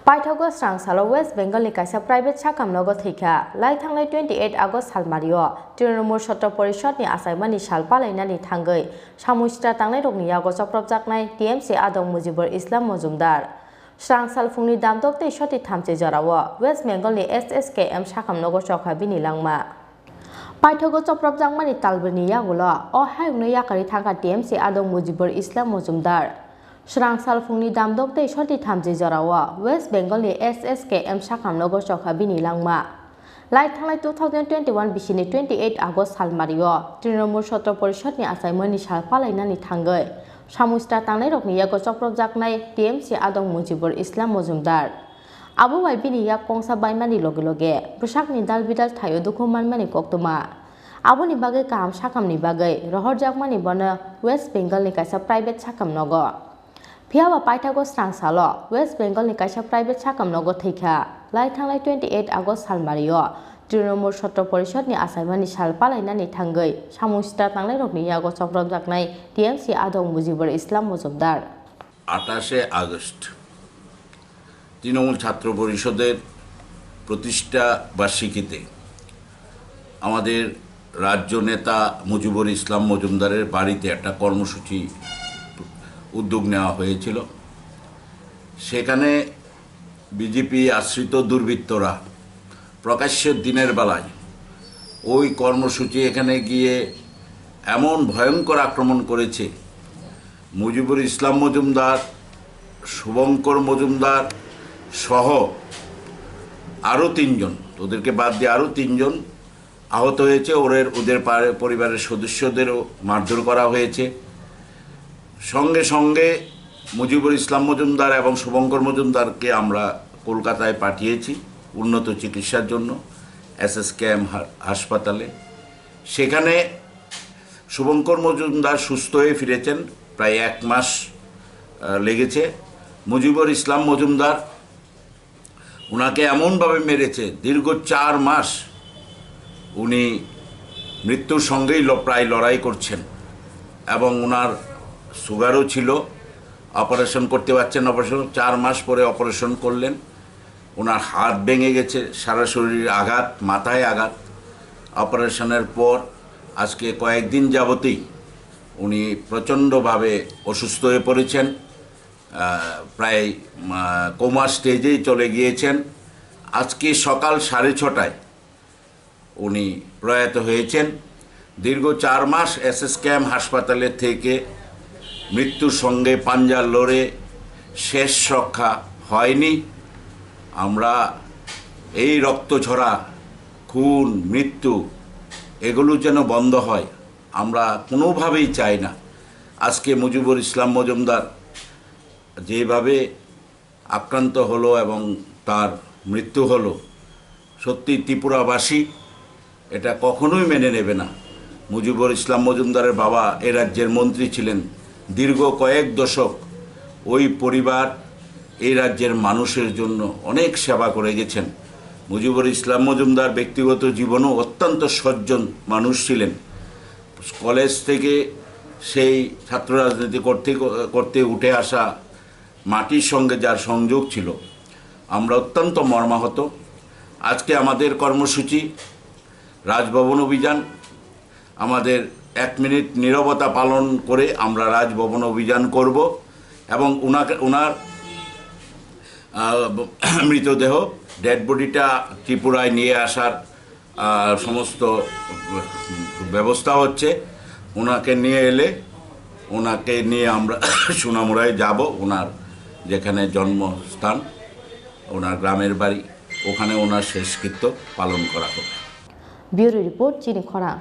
पाइथागो स्रांसालो waste Bengal नि काइसा private साकाम नगो थैखा लाई थांनाय 28 August सालमारियो Trinamool छात्र परिषद नि आसायमानि सालपालायनानि थांगै सामुस्ट्रा थांनाय रगनि यागो चप्रबजाकनाय टीएमसी आदम मुजिबुर इस्लाम मजुमदार स्रांसाल फुंनि दामदक तै सति थामचे जरावो वेस्ट बेंगल नि एसएसकेएम साकाम नगो चखा बिनि लांमा पाइथागो चप्रबजाकमानि तालबनि यागुलो अ हायुंनो याकारि थांगा टीएमसी आदम मुजिबुर इस्लाम मजुमदार स्रांसाल फुंनि दामदक तै सति थामजे जरावो वेस्ट बेंगल नि एसएसकेएम साकाम नगो चखा बिनि लांमा लाई थांनाय 2021 बिसिनि 28 आगस्ट सालमारियो तृणमूल छात्र परिषद नि आसायमानि सालपालायनानि थांगै सामुस्ट्रा थांनाय रगनि यागो चप्रबजाकनाय टीएमसी आदम मुजिबुर इस्लाम मजुमदार आबो वाइबिनि या कंसा बायमानि लगे लगे बसाकनि दाल बिदाल थायो दुखु मानमानि कक्तमा आबोनि बागै काम साकामनि बागै रहरजाकमानि बनो वेस्ट बेंगल नि काइसा प्राइवेट साकाम नगो फियाबा पाइथागो स्रांसालो वेस्ट बेंगल नि काइसा प्राइवेट साकाम नगो थैखा लाई थांनाय 28 आगस्ट सालमारियो तृणमूल छात्र परिषद नि आसायमानि सालपालायनानि थांगै सामुस्ट्रा थांनाय रगनि यागो चप्रबजाकनाय टीएमसी आदम मुजिबुर इस्लाम मजुमदार 28 আগস্ট তৃণমূল ছাত্র পরিষদের প্রতিষ্ঠা বার্ষিকীতে আমাদের রাজ্য নেতা মুজিবুর ইসলাম মজুমদারের বাড়িতে একটা কর্মসূচি উদ্যোগ নেওয়া হয়েছিল। সেখানে বিজেপি আশ্রিত দুর্বৃত্তরা প্রকাশ্যে দিনের বেলায় ওই কর্মসূচি এখানে গিয়ে এমন ভয়ঙ্কর আক্রমণ করেছে মুজিবুর ইসলাম মজুমদার শুভঙ্কর মজুমদার সহ আরও 3 জন ওদেরকে বাদ দিয়ে আরও 3 জন আহত হয়েছে ওদের পরিবারের সদস্যদেরও মারধর করা হয়েছে। সঙ্গে সঙ্গে মুজিবুর ইসলাম মজুমদার এবং শুভঙ্কর মজুমদারকে আমরা কলকাতায় পাঠিয়েছি উন্নত চিকিৎসার জন্য এসএসকেএম হাসপাতালে। সেখানে শুভঙ্কর মজুমদার সুস্থ হয়ে ফিরেছেন, প্রায় 1 মাস লেগেছে। মুজিবুর ইসলাম মজুমদার ওনাকে এমনভাবে মেরেছে দীর্ঘ 4 মাস উনি মৃত্যুর সঙ্গেই প্রায় লড়াই করছেন এবং ওনার সুগারও ছিল, অপারেশন করতে পারছেন। অপারেশন 4 মাস পরে অপারেশন করলেন। ওনার হাত ভেঙে গেছে, সারা শরীরে আঘাত, মাথায় আঘাত। অপারেশনের পর আজকে কয়েকদিন যাবতেই উনি প্রচণ্ডভাবে অসুস্থ হয়ে পড়েছেন, প্রায় কোমা স্টেজেই চলে গিয়েছেন। আজকে সকাল 6:30টায় উনি প্রয়াত হয়েছেন। দীর্ঘ 4 মাস এসএসকেএম হাসপাতালে থেকে মৃত্যুর সঙ্গে পাঞ্জা লড়ে শেষ রক্ষা হয়নি। আমরা এই রক্তঝরা, খুন, মৃত্যু এগুলো যেন বন্ধ হয় আমরা কোনোভাবেই চাই না। আজকে মুজিবুর ইসলাম মজুমদার যেভাবে আক্রান্ত হলো এবং তার মৃত্যু হলো, সত্যি ত্রিপুরাবাসী এটা কখনোই মেনে নেবে না। মুজিবুর ইসলাম মজুমদারের বাবা এ রাজ্যের মন্ত্রী ছিলেন, দীর্ঘ কয়েক দশক ওই পরিবার এই রাজ্যের মানুষের জন্য অনেক সেবা করে গেছেন। মুজিবুর ইসলাম মজুমদার ব্যক্তিগত জীবনও অত্যন্ত সজ্জন মানুষ ছিলেন। কলেজ থেকে সেই ছাত্র রাজনীতি করতে উঠে আসা মাটির সঙ্গে যার সংযোগ ছিল, আমরা অত্যন্ত মর্মাহত। আজকে আমাদের কর্মসূচি রাজভবন অভিযান। আমাদের 1 মিনিট নীরবতা পালন করে আমরা রাজভবন অভিযান করব এবং ওনার মৃতদেহ ডেড বডিটা ত্রিপুরায় নিয়ে আসার সমস্ত ব্যবস্থা হচ্ছে। ওনাকে নিয়ে এলে ওনাকে নিয়ে আমরা সোনামুড়ায় যাব, ওনার যেখানে জন্মস্থান, ওনার গ্রামের বাড়ি, ওখানে ওনার শেষকৃত্য পালন করা হবে। ব্যুরো রিপোর্ট চিনি খরা।